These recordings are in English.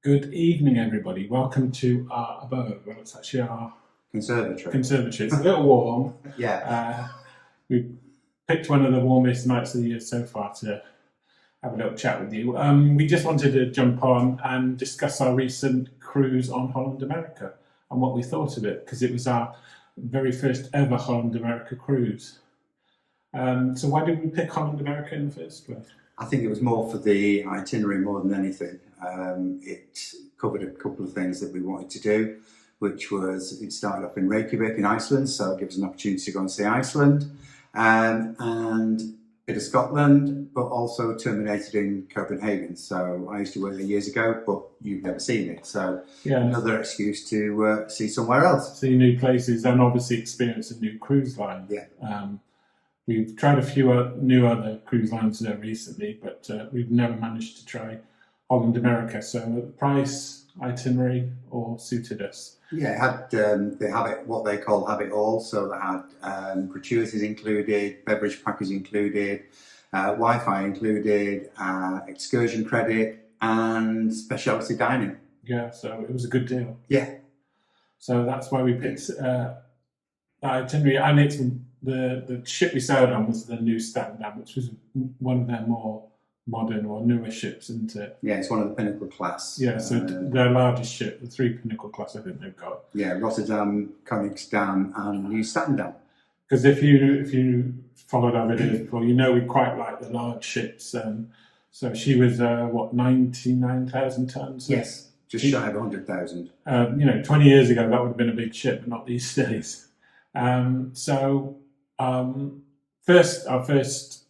Good evening, everybody. Welcome to our abode. Well, it's actually our conservatory. It's a little warm. Yeah. We picked one of the warmest nights of the year so far to have a little chat with you. We just wanted to jump on and discuss our recent cruise on Holland America and what we thought of it, because it was our very first ever Holland America cruise. So why did we pick Holland America in the first place? I think it was more for the itinerary more than anything. It covered a couple of things that we wanted to do, which was it started off in Reykjavik in Iceland, so it gives us an opportunity to go and see Iceland, and a bit of Scotland, but also terminated in Copenhagen. So I used to work there years ago, but you've never seen it, so Yeah, another excuse to see somewhere else. see new places and obviously experience a new cruise line. Yeah. We've tried a few new other cruise lines there recently, but we've never managed to try Holland America. So the price, itinerary, all suited us. Yeah, it had they have it what they call have it all. So they had gratuities included, beverage package included, Wi-Fi included, excursion credit, and specialty dining. Yeah, so it was a good deal. Yeah. So that's why we picked that itinerary, and it's the ship we sailed on was the Nieuw Statendam, which was one of their more modern or newer ships, isn't it? Yeah, it's one of the Pinnacle class. Yeah, so their largest ship, the 3 Pinnacle class, I think they've got. Yeah, Rotterdam, Koningsdam, and Nieuw Statendam. Because if you followed our videos before, you know we quite like the large ships. So she was 99,000 tons. So yes, just shy of 100,000. 20 years ago that would have been a big ship, but not these days. Our first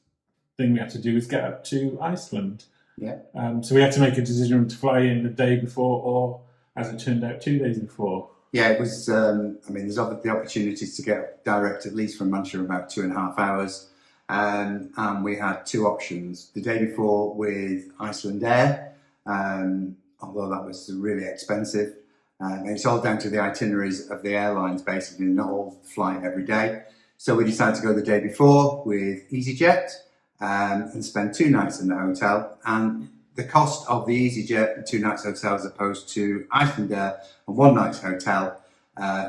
thing we had to do was get up to Iceland. Yeah. So we had to make a decision to fly in the day before, or as it turned out, 2 days before. Yeah, it was. There's the opportunities to get direct, at least from Manchester, about 2.5 hours, and we had two options. The day before with Iceland Air, although that was really expensive. And it's all down to the itineraries of the airlines, basically, not all flying every day. So we decided to go the day before with EasyJet and spend 2 nights in the hotel. And the cost of the EasyJet and 2 nights hotel as opposed to Iceland Air and 1 night's hotel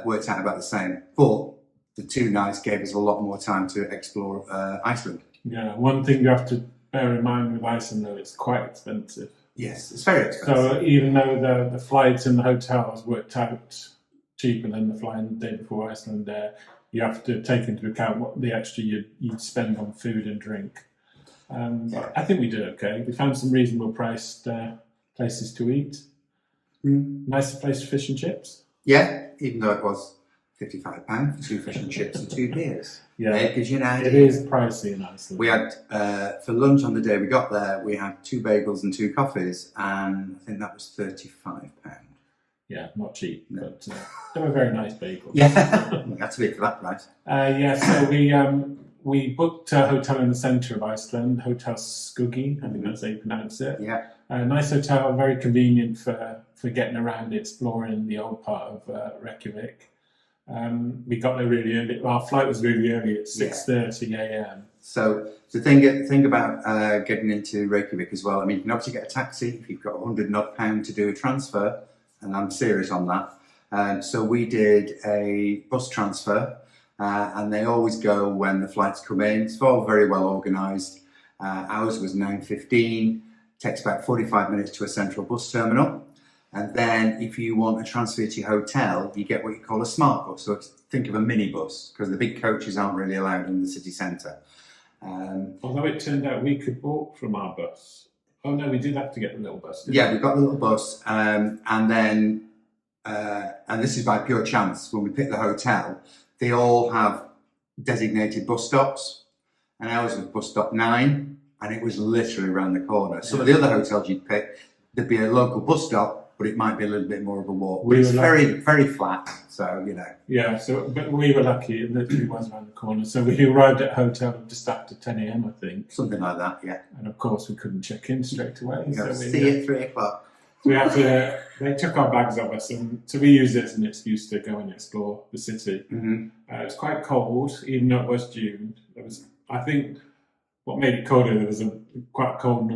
worked out about the same. But the 2 nights gave us a lot more time to explore Iceland. Yeah, one thing you have to bear in mind with Iceland, though, it's quite expensive. Yes, it's very expensive. So even though the flights and the hotels worked out cheaper than the flying the day before Iceland Air, you have to take into account what the extra you'd spend on food and drink. But I think we did okay. We found some reasonable priced places to eat. Nice place for fish and chips. Yeah, even though it was £55 for 2 fish and chips and 2 beers. Yeah, it gives you an idea. It is pricey in Iceland. We had, for lunch on the day we got there, we had 2 bagels and 2 coffees, and I think that was £35. Yeah, not cheap, but they were very nice bagels. Yeah, we had to be for that price. So we booked a hotel in the centre of Iceland, Hotel Skuggi, I think that's how you pronounce it. Yeah. Nice hotel, very convenient for getting around, exploring the old part of Reykjavik. We got there really early. Our flight was really early at 6:30 a.m. So the thing about getting into Reykjavik as well, I mean, you can obviously get a taxi if you've got £100 to do a transfer, and I'm serious on that. So we did a bus transfer, and they always go when the flights come in. It's all very well organised. Ours was 9:15, takes about 45 minutes to a central bus terminal. And then if you want a transfer to your hotel, you get what you call a smart bus. So think of a minibus, because the big coaches aren't really allowed in the city centre. Although it turned out we could walk from our bus. Oh no, we did have to get the little bus. Yeah, we got the little bus, and this is by pure chance. When we picked the hotel, they all have designated bus stops, and ours was bus stop 9, and it was literally around the corner. Some of the other hotels you'd pick, there'd be a local bus stop, but it might be a little bit more of a walk. But it's very, very flat, so you know. Yeah, but we were lucky. It literally was around the corner. So we arrived at hotel just after 10 a.m, I think. Something like that, yeah. And of course, we couldn't check in straight away. You got to see at 3 o'clock. We had to. They took our bags off us, and so we used it as an excuse to go and explore the city. Mm-hmm. It was quite cold, even though it was June. I think what made it colder, there was quite a cold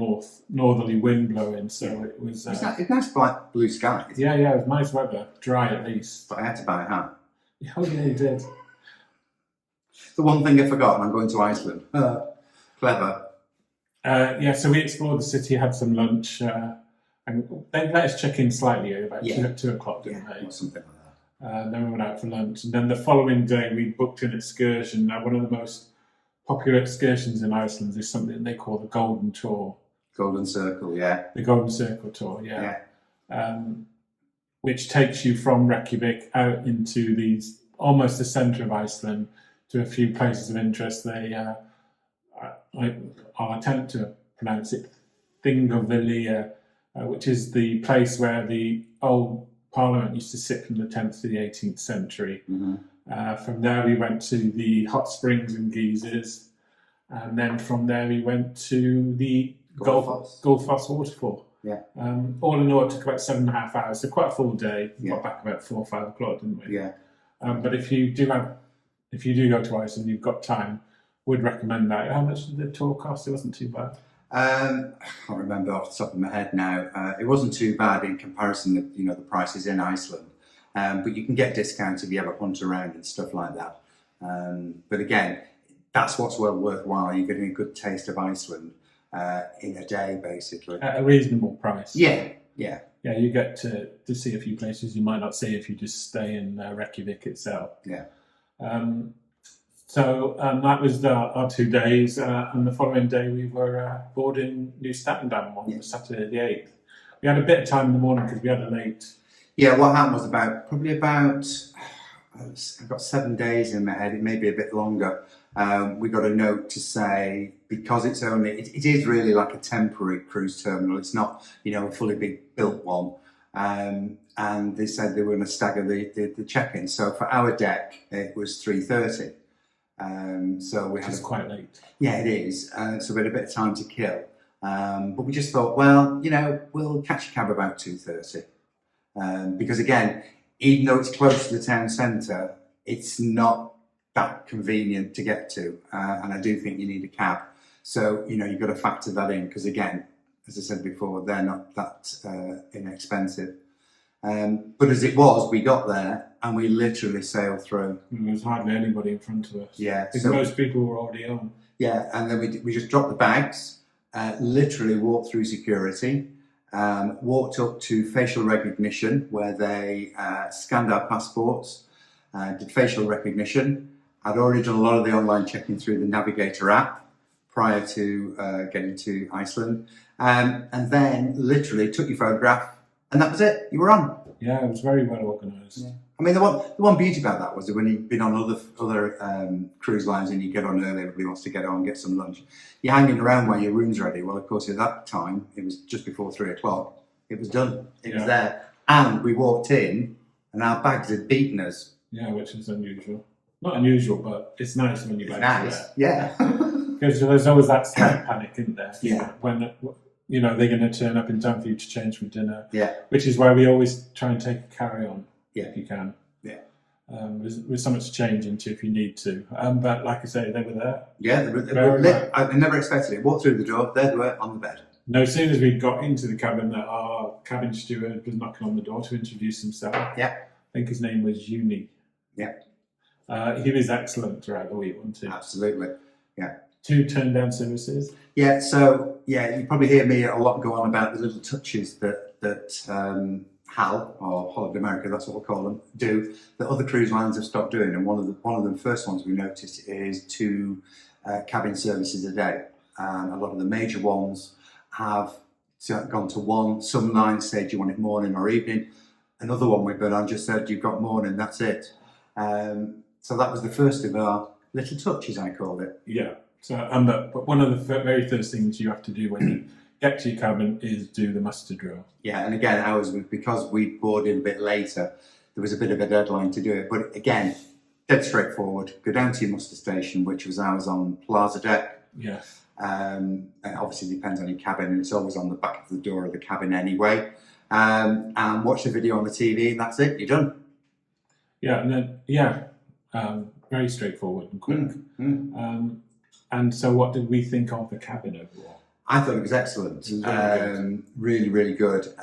northerly wind blowing, so it was. It's nice bright blue skies. Yeah, it was nice weather, dry at least. But I had to buy a hat. Oh yeah, you did. The one thing I forgot, and I'm going to Iceland. Clever. Yeah, so we explored the city, had some lunch, and they let us check in slightly at about 2 o'clock, didn't they? Or something like that. Then we went out for lunch, and then the following day we booked an excursion. Now, one of the most popular excursions in Iceland is something they call the Golden Tour. Golden Circle, yeah. The Golden Circle Tour, yeah. Which takes you from Reykjavik out into almost the centre of Iceland to a few places of interest. I'll attempt to pronounce it Thingvellir, which is the place where the old Parliament used to sit from the 10th to the 18th century. From there we went to the hot springs and geysers, and then from there we went to the Gullfoss waterfall. Yeah. All in all, it took about 7.5 hours, so quite a full day. We got back about 4 or 5 o'clock, didn't we? Yeah. But if you do go to Iceland, you've got time, would recommend that. How much did the tour cost? It wasn't too bad. I can't remember off the top of my head now. It wasn't too bad in comparison to the prices in Iceland, but you can get discounts if you ever hunt around and stuff like that. But again, that's what's well worthwhile. You're getting a good taste of Iceland in a day, basically, At a reasonable price. Yeah. Yeah, you get to see a few places you might not see if you just stay in Reykjavik itself. Yeah. So that was our 2 days, and the following day we were boarding Nieuw Statendam on Saturday the 8th. We had a bit of time in the morning because we had a late. Yeah, what happened was I've got 7 days in my head, it may be a bit longer. We got a note to say, because it is really like a temporary cruise terminal, it's not, a fully big built one. And they said they were going to stagger the check-in. So for our deck, it was 3:30. So we had quite late. Yeah, it is. So we had a bit of time to kill. But we just thought, well, we'll catch a cab about 2:30. Because again, even though it's close to the town centre, it's not that convenient to get to. And I do think you need a cab. So, you've got to factor that in because again, as I said before, they're not that inexpensive. But as it was, we got there and we literally sailed through. There was hardly anybody in front of us. Yeah. Because most people were already on. Yeah, and then we just dropped the bags, literally walked through security, walked up to facial recognition where they scanned our passports, did facial recognition. I'd already done a lot of the online checking through the Navigator app prior to getting to Iceland. And then literally took your photograph and that was it, you were on. Yeah, it was very well organised. Yeah. I mean, the one beauty about that was that when you've been on other cruise lines and you get on early, everybody wants to get on, get some lunch. You're hanging around while your room's ready. Well, of course, at that time, it was just before 3 o'clock. It was done. It was there. And we walked in and our bags had beaten us. Yeah, which is unusual. Not unusual, but it's nice when you it's bags nice. Yeah. Because there's always that slight panic, isn't there? Yeah. When they're going to turn up in time for you to change for dinner. Yeah. Which is why we always try and take a carry-on. Yeah. If you can. Yeah. There's so much to change into if you need to. But like I say, they were there. Yeah, they were lit. I never expected it. Walked through the door, there they were on the bed. No sooner as we got into the cabin, that our cabin steward was knocking on the door to introduce himself. Yeah. I think his name was Uni. Yeah. He was excellent throughout the week, wasn't he? Absolutely. Yeah. 2 turn-down services. Yeah, so you probably hear me a lot go on about the little touches that HAL, or Holland America, that's what we'll call them, do that other cruise lines have stopped doing. And one of the first ones we noticed is 2 cabin services a day. A lot of the major ones have gone to 1. Some lines say, do you want it morning or evening? Another one we've been on just said, you've got morning, that's it. So that was the first of our little touches, I called it. Yeah. So, but one of the very first things you have to do when you get to your cabin is do the muster drill. Yeah, and again, ours was because we boarded a bit later. There was a bit of a deadline to do it, but again, dead straightforward. Go down to your muster station, which was ours on Plaza Deck. Yes. And obviously depends on your cabin, and it's always on the back of the door of the cabin anyway. And watch the video on the TV, and that's it. You're done. Yeah, and then very straightforward and quick. And so what did we think of the cabin overall? I thought it was excellent. It was very good. Really, really good.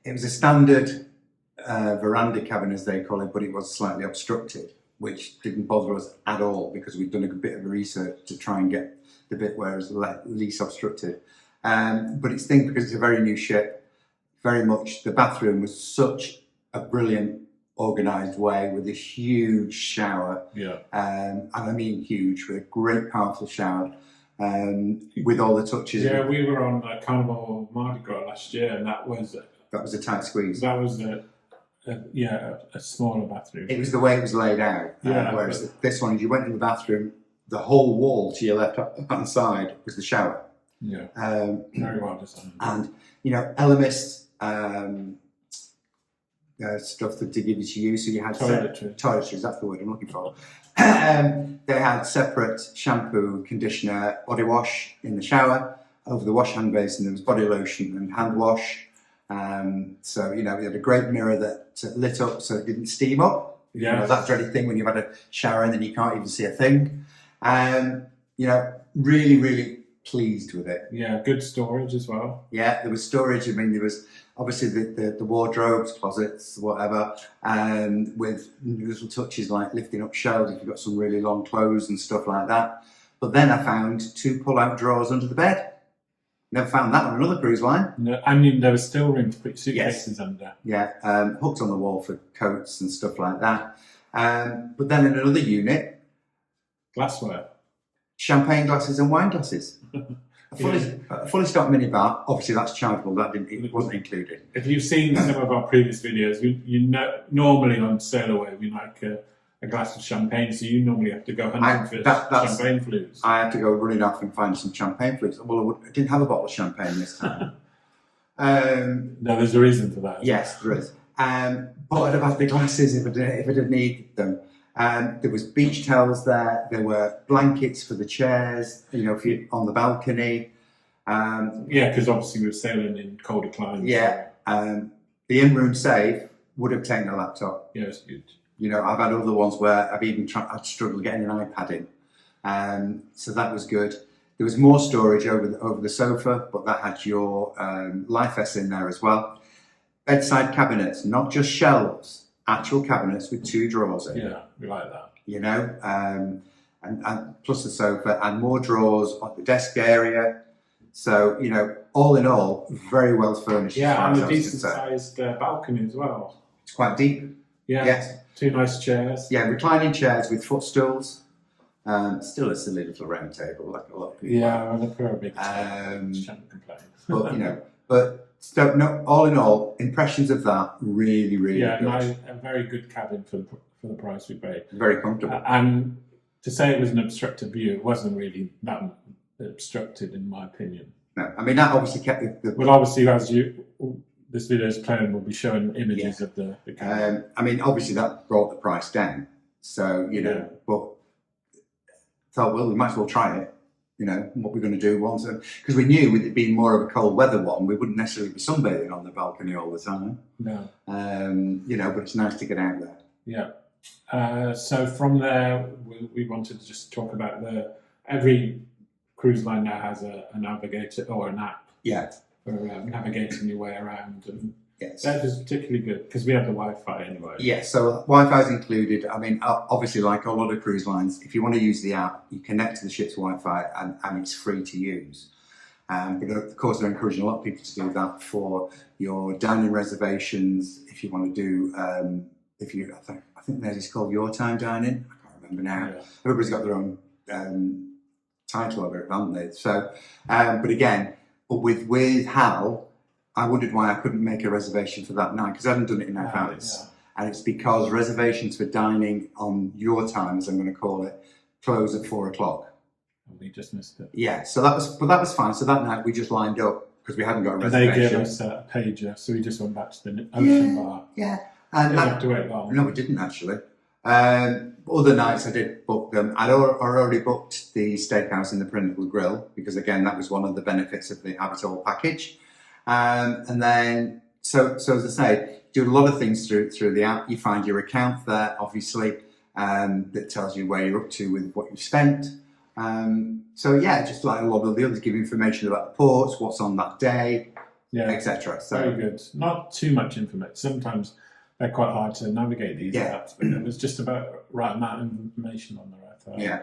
It was a standard veranda cabin, as they call it, but it was slightly obstructed, which didn't bother us at all because we'd done a bit of research to try and get the bit where it was least obstructed. But it's think because it's a very new ship, very much the bathroom was such a brilliant organised way with this huge shower. Yeah. And I mean huge, with a great powerful shower. With all the touches. Yeah, we were on Carnival Mardi Gras last year, and that was a tight squeeze. That was a smaller bathroom. It was the way it was laid out. Yeah, whereas this one, as you went in the bathroom, the whole wall to your left-hand side was the shower. Yeah. Very well designed. And Elemist stuff that to give you to use. So you had toiletries. That's the word I'm looking for. They had separate shampoo, conditioner, body wash in the shower. Over the wash hand basin, there was body lotion and hand wash. So we had a great mirror that lit up so it didn't steam up. Yeah, that dreaded thing when you've had a shower and then you can't even see a thing. Really, really pleased with it. Yeah, good storage as well. Yeah, there was storage. I mean, there was obviously the wardrobes, closets, whatever, with little touches like lifting up shelves if you've got some really long clothes and stuff like that. But then I found 2 pull-out drawers under the bed. Never found that on another cruise line. No, I mean, there was still room to put suitcases under. Yeah, hooked on the wall for coats and stuff like that. But then in another unit, glassware, champagne glasses and wine glasses. A fully stocked minibar. Obviously, that's chargeable. It wasn't included. If you've seen some of our previous videos, normally on Sail Away we like a glass of champagne, so you normally have to go hunting for champagne flutes. I had to go running off and find some champagne flutes. Well, I didn't have a bottle of champagne this time. No, there's a reason for that. Yes, there is. But I'd have had the glasses if I did need them. There was beach towels there. There were blankets for the chairs, if you're on the balcony. Because obviously we were sailing in colder climates. Yeah. The in-room safe would have taken a laptop. Yeah, it's good. I've had other ones where I'd struggled getting an iPad in. So that was good. There was more storage over the sofa, but that had your life vests in there as well. Bedside cabinets, not just shelves. Actual cabinets with 2 drawers in. Yeah, we like that. And plus the sofa and more drawers on the desk area. So, all in all, very well furnished. Yeah, and a decent sized balcony as well. It's quite deep. Yeah. Yes. 2 nice chairs. Yeah, reclining chairs with footstools. Still a silly little round table, like a lot of people. Yeah, and a big table. Can't complain. So, no, all in all, impressions of that really, really good. Yeah, a very good cabin for the price we paid. Very comfortable. And to say it was an obstructed view, it wasn't really that obstructed in my opinion. No, I mean that obviously kept the Well, obviously, this video is playing, we'll be showing images of the cabin. I mean, obviously that brought the price down. So, but thought, well, we might as well try it. What we're going to do once. Because we knew with it being more of a cold weather one, we wouldn't necessarily be sunbathing on the balcony all the time. No. But it's nice to get out there. Yeah. So from there, we wanted to just talk about every cruise line now has a navigator or an app. Yeah. For navigating your way around. And yes. That was particularly good because we have the Wi-Fi anyway. Yeah, so Wi-Fi is included. I mean, obviously, like a lot of cruise lines, if you want to use the app, you connect to the ship's Wi-Fi and it's free to use. But of course, they're encouraging a lot of people to do that for your dining reservations. If you want to do, I think theirs is called Your Time Dining. I can't remember now. Yeah. Everybody's got their own title of it, haven't they? So, but with HAL, I wondered why I couldn't make a reservation for that night because I hadn't done it in advance. Yeah. And it's because reservations for dining on your time, as I'm going to call it, close at 4:00. We just missed it. Yeah, so that was fine. So that night we just lined up because we hadn't got a reservation. And they gave us a pager, so we just went back to the ocean bar. Yeah. And didn't have to wait long. No, we didn't actually. Other nights I did book them. I'd already booked the steakhouse in the Pinnacle Grill because again that was one of the benefits of the Have It All package. And then so as I say, do a lot of things through the app. You find your account there, obviously, that tells you where you're up to with what you've spent. So yeah, just like a lot of the others, give information about the ports, what's on that day, Yeah, etc. So very good. Not too much information. Sometimes they're quite hard to navigate these apps, but it was just about right amount of information on there, I thought. yeah.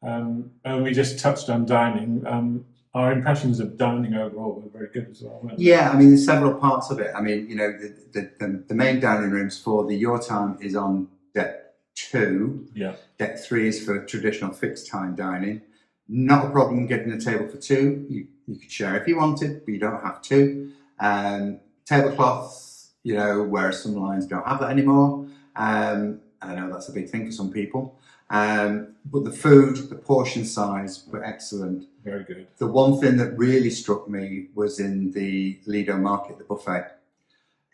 And we just touched on dining. Our impressions of dining overall were very good as well, weren't they? Yeah, I mean, there's several parts of it. I mean, you know, the main dining rooms for the Your Time is on deck 2. Yeah. Deck 3 is for traditional fixed time dining. Not a problem getting a table for 2. You could share if you wanted, but you don't have to. Tablecloths, you know, whereas some lines don't have that anymore. I know that's a big thing for some people. But the food, the portion size were excellent. Very good. The one thing that really struck me was in the Lido Market, the buffet,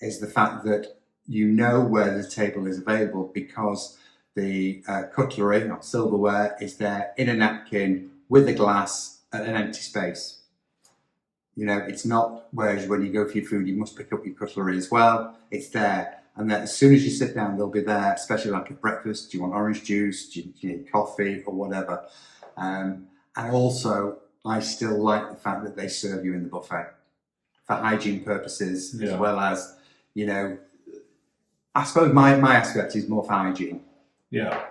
is the fact that you know where the table is available because the cutlery, not silverware, is there in a napkin with a glass at an empty space. You know, it's not, whereas when you go for your food, you must pick up your cutlery as well. It's there. And then as soon as you sit down, they'll be there, especially like at breakfast. Do you want orange juice? Do you need coffee or whatever? And also, I still like the fact that they serve you in the buffet for hygiene purposes, as well as, you know, I suppose my aspect is more for hygiene. Yeah.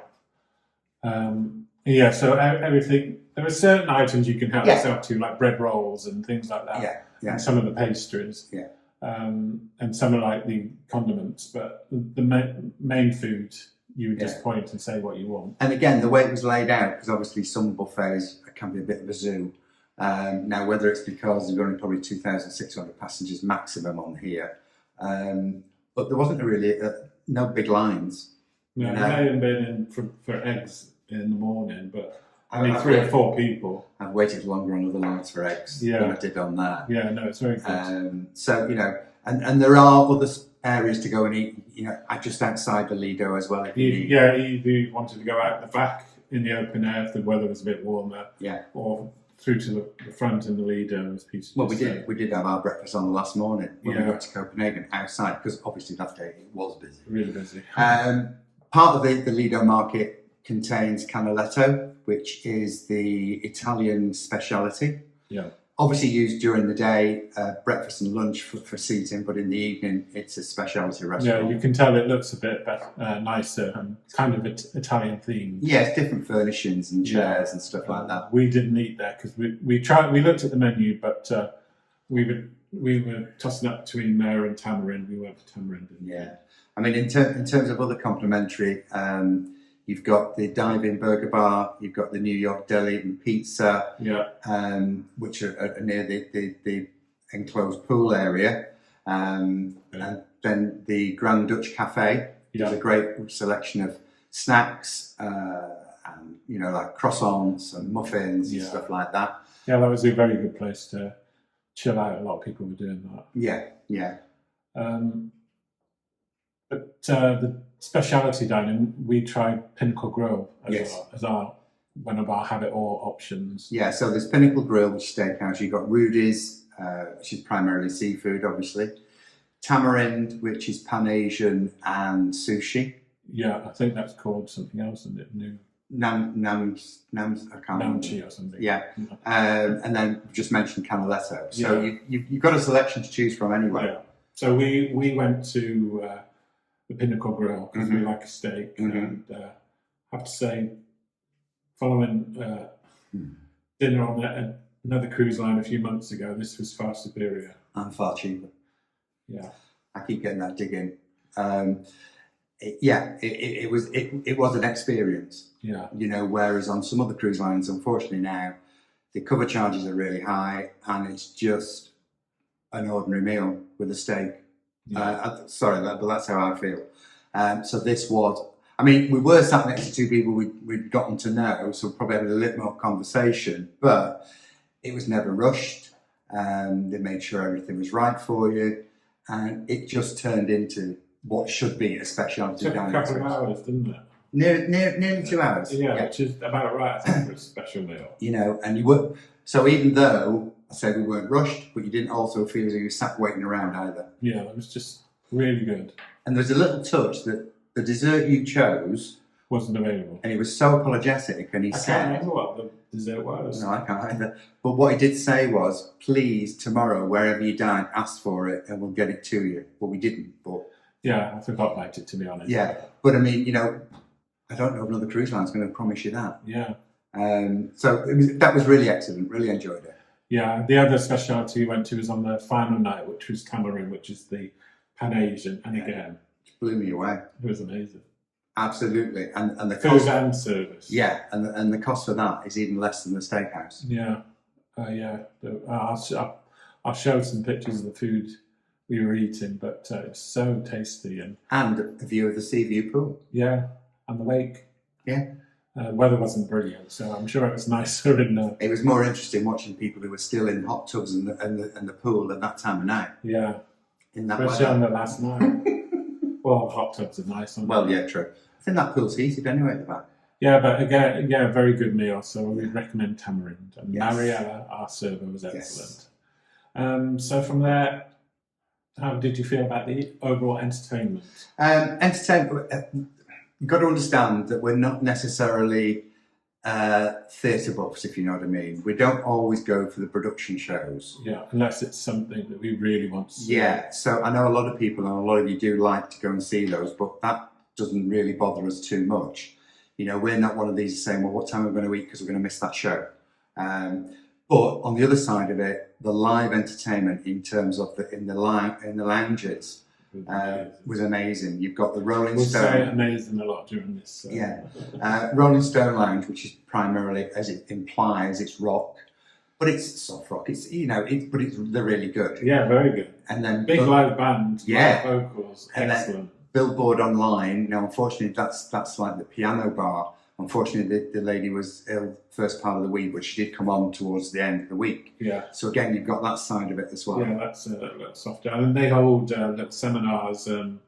Yeah, so everything, there are certain items you can help yourself to, like bread rolls and things like that. Yeah. And some of the pastries. Yeah. And some are like the condiments, but the main food, you would just point and say what you want. And again, the way it was laid out, because obviously some buffets can be a bit of a zoo. Now, whether it's because there's only probably 2,600 passengers maximum on here, but there wasn't really no big lines. No, you I know? may have been in for eggs in the morning, but I mean 3 or 4 people. I've waited longer on other lines for eggs than I did on that. Yeah, no, it's very good. So, you know, and there are other areas to go and eat, you know, just outside the Lido as well. If you wanted to go out the back in the open air if the weather was a bit warmer. Yeah. Or through to the front in the Lido, as Peter Well, said. we did have our breakfast on the last morning when we got to Copenhagen outside, because obviously that day it was busy. Really busy. Part of the Lido market contains canaletto, which is the Italian speciality. Yeah. Obviously used during the day, breakfast and lunch for seating, but in the evening it's a speciality restaurant. Yeah, you can tell it looks a bit better, nicer and kind of Italian themed. Yeah, it's different furnishings and chairs and stuff like that. We didn't eat there because we looked at the menu, but we were tossing up between there and Tamarind. We went for Tamarind. Yeah, I mean in terms of other complimentary, you've got the dive-in burger bar, you've got the New York Deli and Pizza, which are near the enclosed pool area, and then the Grand Dutch Cafe, which is a great selection of snacks, and you know, like croissants and muffins and stuff like that. Yeah, that was a very good place to chill out. A lot of people were doing that. Yeah. But the speciality dining, we tried Pinnacle Grill as one of our have it all options. Yeah, so there's Pinnacle Grill, which is steakhouse. You've got Rudy's, which is primarily seafood, obviously. Tamarind, which is Pan-Asian and sushi. Yeah, I think that's called something else, isn't it? Nams, I can't remember. Namchi or something. Yeah, and then just mentioned canaletto. So you've got a selection to choose from anyway. Yeah. So we went to the Pinnacle Grill because we like a steak, and I have to say, following dinner on another cruise line a few months ago, this was far superior and far cheaper. Yeah, I keep getting that dig in. It was an experience. Yeah, you know, whereas on some other cruise lines, unfortunately now, the cover charges are really high, and it's just an ordinary meal with a steak. But that's how I feel. So this was, I mean, we were sat next to 2 people we'd gotten to know, so probably had a little more conversation, but it was never rushed. They made sure everything was right for you, and it just turned into what should be a specialty dining. It took a couple of hours, didn't it? Nearly 2 hours. Yeah, which is about right, I think, for a special meal. You know, and you were, so even though I said we weren't rushed, but you didn't also feel as though you sat waiting around either. Yeah, it was just really good. And there's a little touch that the dessert you chose wasn't available. And he was so apologetic, and he I can't said, remember what the dessert was. no, I can't either. But what he did say was, please, tomorrow, wherever you dine, ask for it and we'll get it to you. But we didn't. But Yeah, I forgot about it, to be honest. yeah, but I mean, you know, I don't know if another cruise line's going to promise you that. Yeah. So that was really excellent. Really enjoyed it. Yeah, the other speciality we went to was on the final night, which was Cameroon, which is the Pan-Asian. And again, It blew me away. it was amazing. Absolutely. And the Food cost, and service. yeah, and the cost for that is even less than the steakhouse. Yeah. I'll show some pictures of the food we were eating, but it's so tasty. And a view of the sea view pool. yeah, and the lake. Yeah. Weather wasn't brilliant, so I'm sure it was nicer in the... It was more interesting watching people who were still in hot tubs and the pool at that time of night. Yeah, In that especially weather. on the last night. Well, hot tubs are nice, aren't Well, they? yeah, true. I think that pool's heated anyway at the back. Yeah, but again, yeah, very good meal. So we'd recommend Tamarind. And Yes. Mariella, our server, was Yes. excellent. So from there, how did you feel about the overall entertainment? Entertainment. You've got to understand that we're not necessarily theatre buffs, if you know what I mean. We don't always go for the production shows. Yeah, unless it's something that we really want to see. Yeah, so I know a lot of people and a lot of you do like to go and see those, but that doesn't really bother us too much. You know, we're not one of these saying, well, what time are we going to eat because we're going to miss that show. But on the other side of it, the live entertainment in terms of in the lounges was amazing. You've got the Rolling We'll say Stone. amazing a lot during this. So. Yeah, Rolling Stone Lounge, which is primarily, as it implies, it's rock, but it's soft rock. It's they're really good. Yeah, very good. And then Big live band, Yeah. live vocals, And then- excellent. Billboard Online. Now, unfortunately, that's like the piano bar. Unfortunately, the lady was ill first part of the week, but she did come on towards the end of the week. Yeah. So again, you've got that side of it as well. Yeah, that's soft. And they hold little seminars and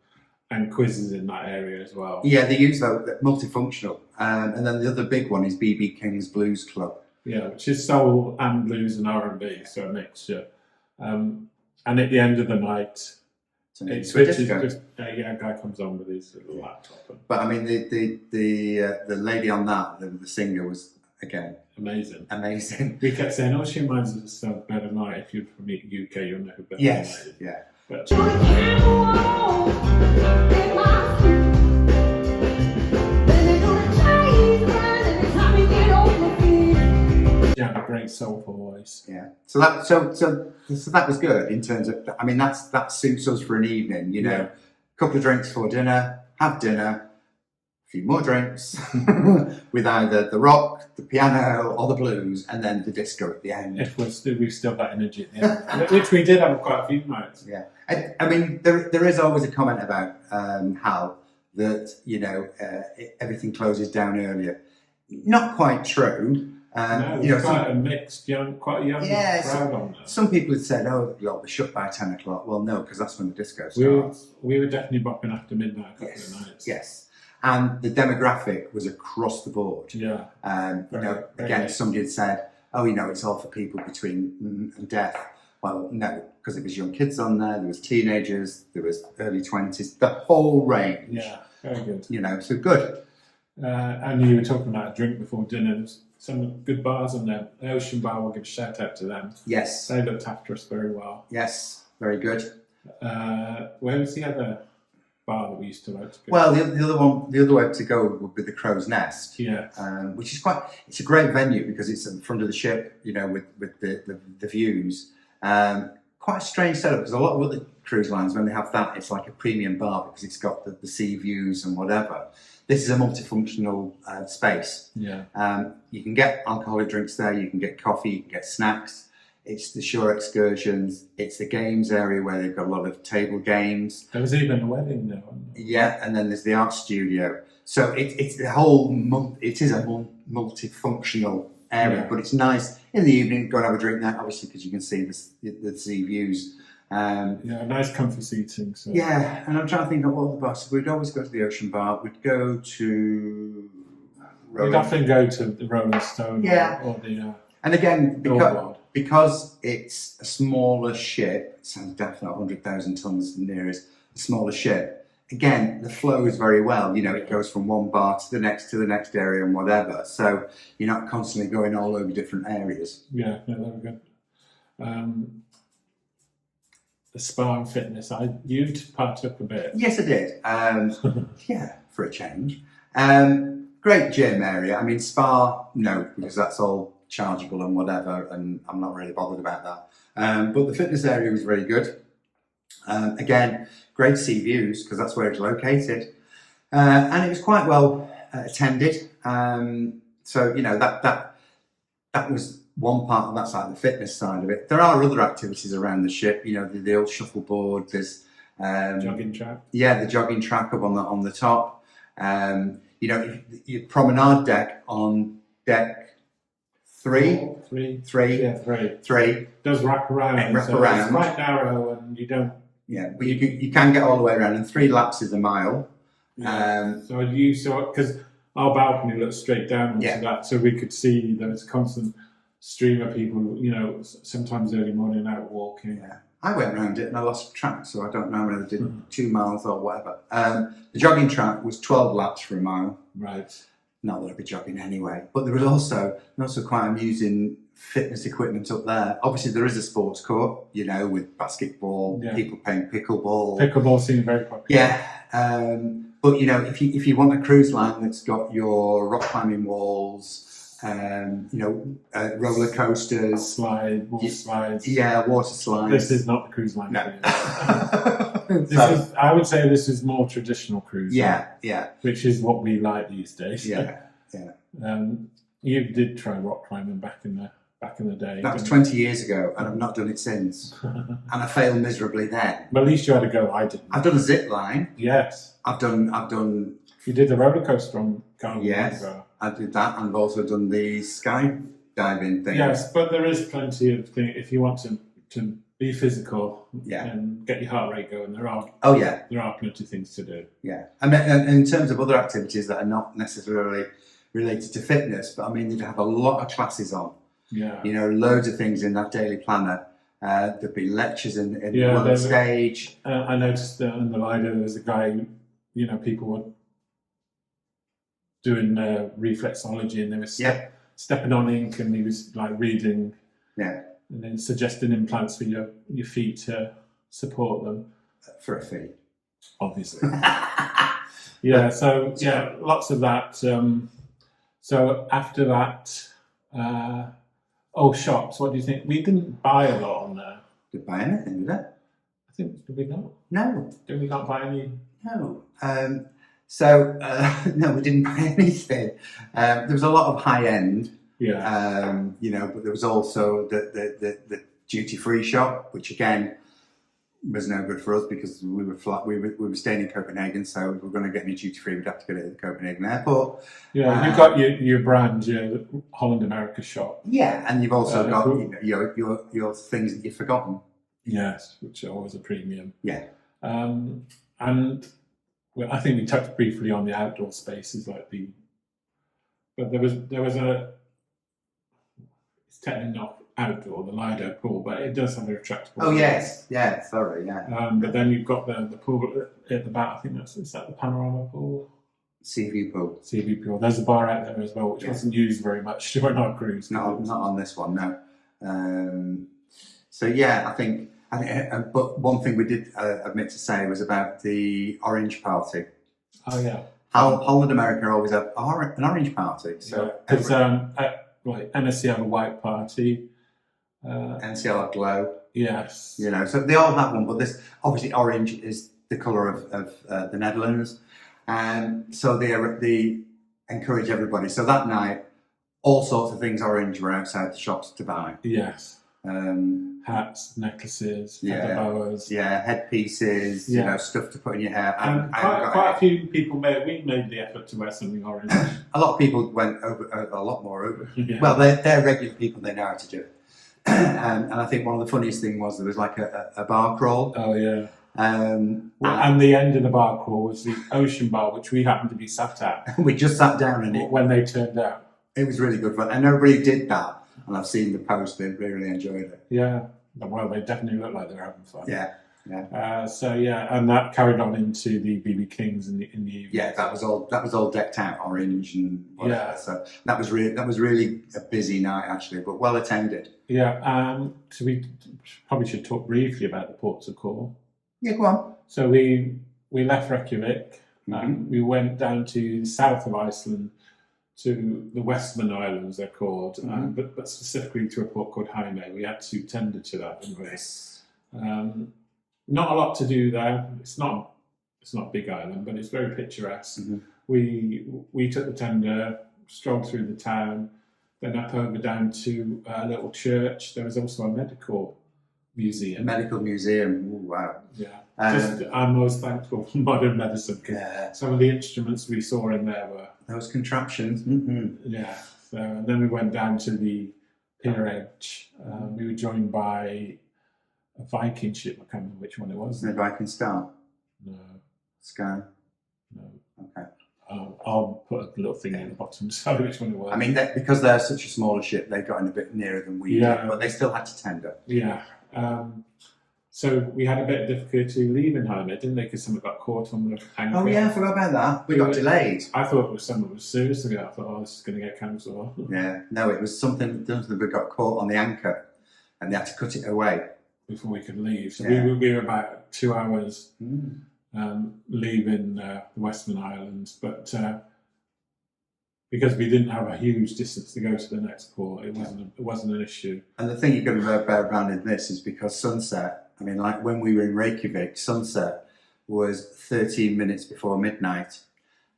quizzes in that area as well. Yeah, they use that multifunctional. And then the other big one is BB King's Blues Club. Yeah, which is soul and blues and R&B, so a mixture. And at the end of the night, So it it's a switches. disco. Just a guy comes on with his little laptop. And But I mean, the lady on that, the singer, was again amazing. amazing. We kept saying, "Oh, she reminds us of Better Night." If you're from the UK, you'll know who Better Yes, Night is. yeah. But yeah, a great soulful voice. Yeah. So that was good in terms of. I mean, that suits us for an evening. You know, Yeah. a couple of drinks for dinner, have dinner, a few more drinks with either the rock, the piano, or the blues, and then the disco at the end. If we've still got energy at the end, which we did have quite a few nights. Yeah. I mean, there is always a comment about how that everything closes down earlier. Not quite true. No, You know, it's quite a mixed, quite a young Yeah, crowd on there. some people had said, "Oh, you'll be shut by 10 o'clock." Well, no, because that's when the disco We starts. were definitely bopping after midnight a couple Yes, of nights. yes. And the demographic was across the board. Yeah. Very Again, nice. somebody had said, "Oh, it's all for people between and death." Well, no, because there was young kids on there was teenagers, there was early 20s, the whole range. Yeah, very good. So good. And you were talking about a drink before dinner. There's some good bars on there. The Ocean Bar, we'll give a shout out to them. Yes, They looked after us very well. yes, very good. Where was the other bar that we used to like to go? Well, the other way to go would be the Crow's Nest. Yeah. Which is it's a great venue because it's in front of the ship, with the views. Quite a strange setup because a lot of other cruise lines, when they have that, it's like a premium bar because it's got the sea views and whatever. This is a multifunctional space. Yeah. You can get alcoholic drinks there, you can get coffee, you can get snacks. It's the shore excursions, it's the games area where they've got a lot of table games. There was even a wedding there, wasn't there? Yeah, and then there's the art studio. So it's the whole it is a multifunctional area, Yeah. but it's nice in the evening. Go and have a drink there, obviously, because you can see the sea views. Yeah, nice comfy seating. So. Yeah, and I'm trying to think of all the bars. We'd always go to the Ocean Bar. We'd go to. We'd often go to the Rolling Stone Yeah. or the And again, Onboard. because it's a smaller ship, it sounds daft, 100,000 tons near is a smaller ship. again, the flow is very well. You know, it goes from one bar to the next area and whatever. So you're not constantly going all over different areas. Yeah, no, that was good. The spa and fitness, you partook a bit. Yes, I did. Yeah, for a change. Great gym area. I mean, spa, no, because that's all chargeable and whatever, and I'm not really bothered about that. But the fitness area was really good. Again, great sea views because that's where it's located, and it was quite well attended. So you know that was one part of that side, the fitness side of it. There are other activities around the ship. You know, the old shuffleboard. There's Jogging track. yeah, the jogging track up on the top. You know, your promenade deck on deck three. Yeah, three. It Does wrap around. wrap so around. It's quite narrow, and you don't. Yeah, but you can get all the way around, and 3 laps is a mile. So you saw because our balcony looked straight down onto Yeah. that, so we could see there was a constant stream of people. You know, sometimes early morning out walking. Yeah, I went round it and I lost track, so I don't know whether I did 2 miles or whatever. The jogging track was 12 laps for a mile. Right. Not that I'd be jogging anyway, but there was also quite amusing fitness equipment up there. Obviously, there is a sports court, you know, with basketball, Yeah. people playing pickleball. Pickleball seemed very popular. Yeah, but you know, if you want a cruise line that's got your rock climbing walls, you know, roller coasters, Water slides. yeah, water slides. This is not the cruise line. No. I would say this is more traditional cruise. Yeah, yeah, Which is what we like these days. yeah. You did try rock climbing back in the day. That was didn't 20 years ago, and I've not done it since, and I failed miserably then. But at least you had a go. I didn't. I've done a zip line. Yes. I've done. You did the roller coaster on Carnival. Yes, I did that, and I've also done the skydiving thing. Yes, but there is plenty of things if you want to be physical Yeah. and get your heart rate going. There are Oh yeah, plenty of things to do. yeah. And in terms of other activities that are not necessarily related to fitness, but I mean, they'd have a lot of classes on. Yeah. You know, loads of things in that daily planner. There'd be lectures in Yeah, one there's- stage. I noticed that in the Lido there was a guy. You know, people were doing reflexology, and they were Yeah. stepping on ink, and he was like reading. Yeah, And then suggesting implants for your feet to support them, for a fee. obviously. Yeah, so yeah, lots of that. So after that, shops. What do you think? We didn't buy a lot on there. Did buy anything, did I? I think did we not? No, Did we not buy any? no. No, we didn't buy anything. There was a lot of high end. Yeah. You know, but there was also the duty free shop, which again was no good for us because we were staying in Copenhagen, so if we were going to get any duty free, we'd have to go to the Copenhagen airport. Yeah, you've got your brand, your Holland America shop. Yeah, and you've also got cool. your things that you've forgotten. Yes, which are always a premium. Yeah, And I think we touched briefly on the outdoor spaces, but there was a. It's technically not outdoor, the Lido pool, but it does have a retractable. Oh yes, yeah. Sorry, yeah. But then you've got the pool at the back. I think is that the panorama pool, Sea view pool. sea view pool. There's a bar out there as well, which Yeah. wasn't used very much during our cruise. Not on this one, no. So yeah, I think. But one thing we did admit to say was about the orange party. Oh yeah. Holland America always have an orange party. So Because like MSC have a white party. NCL Glow, Yes. you know, so they all have one. But this obviously orange is the colour of the Netherlands, and so they encourage everybody. So that night, all sorts of things orange were outside the shops to buy. Yes. Hats, necklaces, feather Yeah. boas. Yeah, headpieces, you Yeah. know, stuff to put in your hair. And I haven't got quite a any. few people we made the effort to wear something orange. A lot of people went over a lot more over. Yeah. Well, they're regular people. They know how to do it. And I think one of the funniest thing was there was like a bar crawl. Oh yeah. And And the end of the bar crawl was the ocean bar, which we happened to be sat at we just sat down and when they turned out. it was really good fun. And everybody did that. And I've seen the post. They really enjoyed it. Yeah. Well, they definitely looked like they were having fun. Yeah. Yeah. So yeah, and that carried on into the BB Kings in the evening. Yeah, that was all decked out orange and whatever. Yeah. So that was really a busy night actually, but well attended. Yeah. So we probably should talk briefly about the ports of call. Yeah, go on. So we left Reykjavik. Mhm. We went down to the south of Iceland, to the Westman Islands, they're called, but specifically to a port called Jaime. We had to tender to that. Yes. Not a lot to do there. It's not a big island, but it's very picturesque. Mhm. We took the tender, strolled through the town, then up over down to a little church. There was also a medical museum. Medical museum. Ooh, wow. Yeah. I'm most thankful for modern medicine. Yeah. Some of the instruments we saw in there were. Those contraptions. Mm-hmm. Yeah. So and then we went down to the pier edge. We were joined by a Viking ship. I can't remember which one it was. The Viking Star. No. Sky. No. Okay. I'll put a little thing in the bottom to tell which one it was. I mean, because they're such a smaller ship, they got in a bit nearer than we did, but they still had to tender. Yeah. So we had a bit of difficulty leaving home, didn't they? Because someone got caught on the anchor. Oh yeah, I forgot about that. We got delayed. I thought someone was seriously. I thought, oh, this is going to get cancelled. Yeah. No, it was something that we got caught on the anchor, and they had to cut it away Before we could leave. So Yeah. we were about 2 hours Mm. leaving the Westman Islands, but because we didn't have a huge distance to go to the next port, it wasn't an issue. And the thing you've got to bear around in this is because sunset. I mean, like when we were in Reykjavik, sunset was 13 minutes before midnight,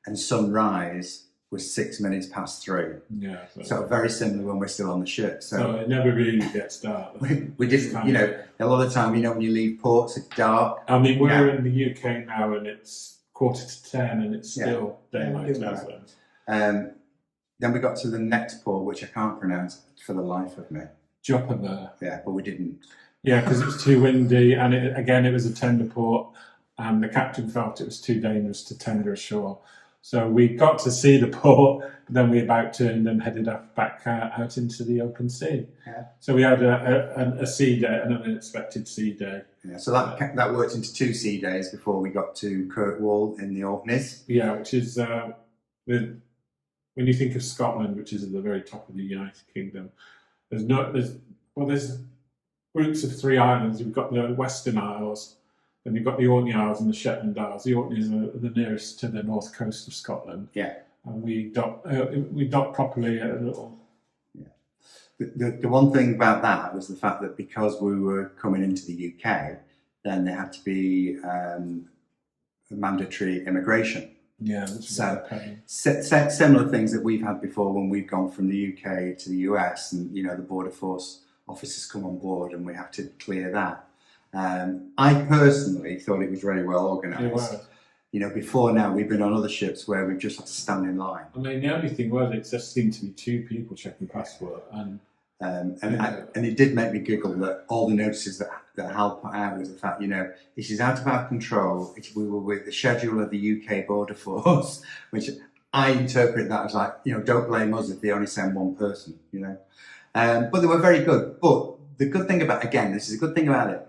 and sunrise was 6 minutes past 3. Yeah. So very similar when we're still on the ship. So it never really gets dark. we didn't, you know, a lot of the time, you know, when you leave ports, it's dark. I mean, we're in the UK now, and it's 9:45, and it's still daylight. Yeah, then we got to the next port, which I can't pronounce for the life of me. Jopaver. Yeah, but we didn't. Yeah, because it was too windy, and it was a tender port, and the captain felt it was too dangerous to tender ashore. So we got to see the port, but then we about turned and headed back out into the open sea. Yeah. So we had a sea day, an unexpected sea day. Yeah, so that worked into 2 sea days before we got to Kirkwall in the Orkneys. Yeah, which is when you think of Scotland, which is at the very top of the United Kingdom, there's groups of 3 islands. You've got the Western Isles, then you've got the Orkney Isles and the Shetland Isles. The Orkneys are the nearest to the north coast of Scotland. Yeah. And we docked properly at a little. Yeah. The one thing about that was the fact that because we were coming into the UK, then there had to be mandatory immigration. Yeah, that's So, pain. Similar things that we've had before when we've gone from the UK to the US, and you know the border force officers come on board, and we have to clear that. I personally thought it was very well organised. You know, before now we've been on other ships where we've just had to stand in line. I mean, the only thing was it just seemed to be 2 people checking passport, and it did make me giggle that all the notices that Hal put out was the fact, you know, this is out of our control. We were with the schedule of the UK Border Force, which I interpret that as like, you know, don't blame us if they only send 1 person, you know. But they were very good. But the good thing about, again, this is a good thing about it.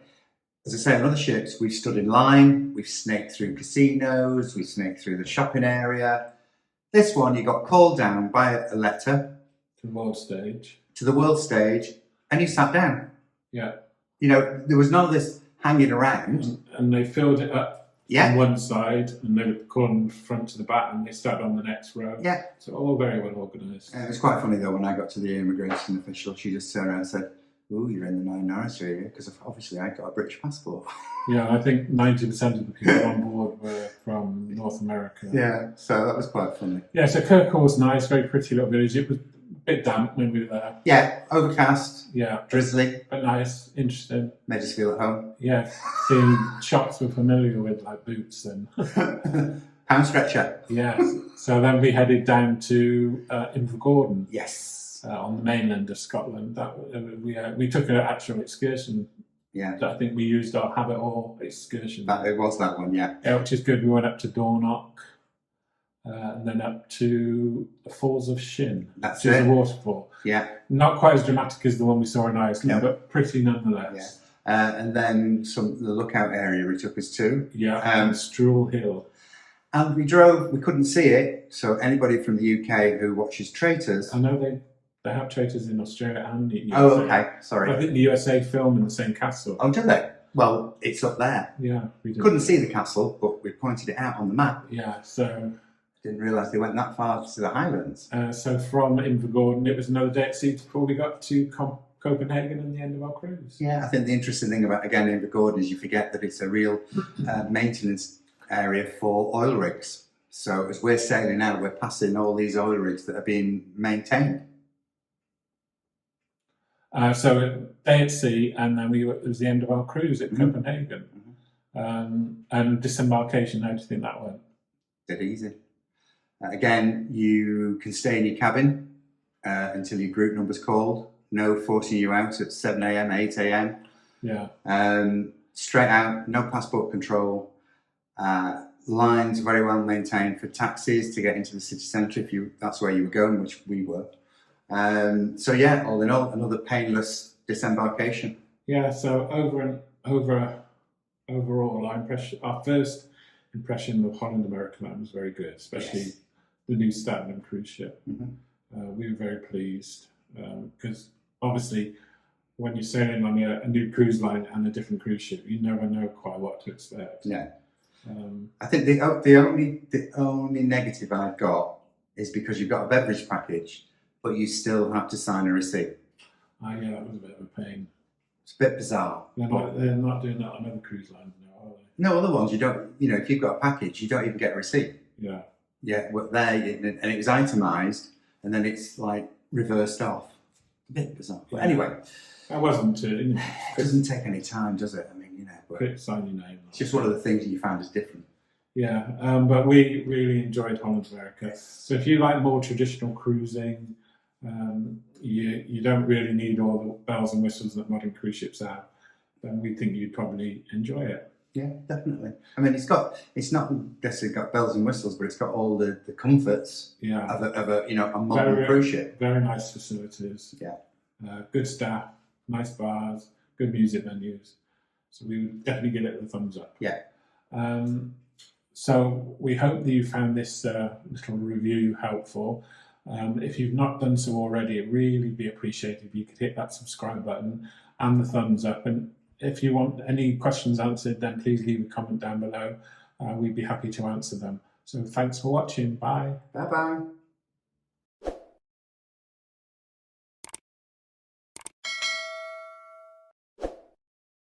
As I say, on other ships, we've stood in line, we've snaked through casinos, we've snaked through the shopping area. This one, you got called down by a letter. to the world stage. To the world stage, and you sat down. Yeah. You know, there was none of this hanging around. And they filled it up Yeah. on one side, and they would call them front to the back, and they started on the next row. Yeah. So all very well organised. It was quite funny though when I got to the immigration official, she just turned around and said, "Ooh, you're in the minority area," because obviously I got a British passport. Yeah, I think 90% of the people on board were from North America. Yeah, so that was quite funny. Yeah, so Kirkwall was nice, very pretty little village. It was a bit damp when we were there. Yeah, overcast, Yeah, drizzly, but nice, interesting. made us feel at home. Yeah, seeing shops we're familiar with, like Boots and Pound stretcher. yeah. So then we headed down to Invergordon. Yes. On the mainland of Scotland. We took an actual excursion. Yeah. I think we used our Have It All excursion. It was that one, yeah. Yeah, which is good. We went up to Dornoch, and then up to the Falls of Shin, That's which is it. a waterfall. Yeah. Not quite as dramatic as the one we saw in Iceland, No. but pretty nonetheless. Yeah. And then the lookout area he took us to. Yeah, and Strool Hill. And we couldn't see it, so anybody from the UK who watches Traitors... I know they have traitors in Australia and the USA. Oh, okay, sorry. I think the USA film in the same castle. Oh, did they? Well, it's up there. Yeah, we did. Couldn't see the castle, but we pointed it out on the map. Yeah, so... Didn't realise they went that far to the Highlands. So from Invergordon, it was another day at sea before we got to Copenhagen and the end of our cruise. Yeah, I think the interesting thing about, again, Invergordon is you forget that it's a real maintenance area for oil rigs. So as we're sailing out, we're passing all these oil rigs that are being maintained. So day at sea, and then it was the end of our cruise at Copenhagen. And disembarkation, how do you think that went? Dead easy. Again, you can stay in your cabin until your group number's called. No forcing you out at 7 a.m, 8 a.m. Yeah. Straight out, no passport control. Lines very well maintained for taxis to get into the city centre if that's where you were going, which we were. So yeah, all in all, another painless disembarkation. Yeah. So overall, our first impression of Holland America Line was very good, especially the Nieuw Statendam cruise ship. We were very pleased because obviously when you're sailing on a new cruise line and a different cruise ship, you never know quite what to expect. Yeah. I think the only negative I've got is because you've got a beverage package, but you still have to sign a receipt. Yeah, that was a bit of a pain. It's a bit bizarre. They're not doing that on other cruise lines now, are they? No, other ones you don't. You know, if you've got a package, you don't even get a receipt. Yeah. Yeah, but there, and it was itemised, and then it's like reversed off. A bit bizarre. But anyway, that wasn't. It doesn't take any time, does it? I mean, quick sign your name. It's just one of the things that you found as different. Yeah, but we really enjoyed Holland America. So if you like more traditional cruising, you don't really need all the bells and whistles that modern cruise ships have, then we think you'd probably enjoy it. Yeah, definitely. I mean, it's not necessarily got bells and whistles, but it's got all the comforts of a modern cruise ship. Very nice facilities. Yeah. Good staff, nice bars, good music venues. So we would definitely give it the thumbs up. Yeah. So we hope that you found this little review helpful. If you've not done so already, it'd really be appreciated if you could hit that subscribe button and the thumbs up. And if you want any questions answered, then please leave a comment down below. We'd be happy to answer them. So thanks for watching. Bye. Bye-bye.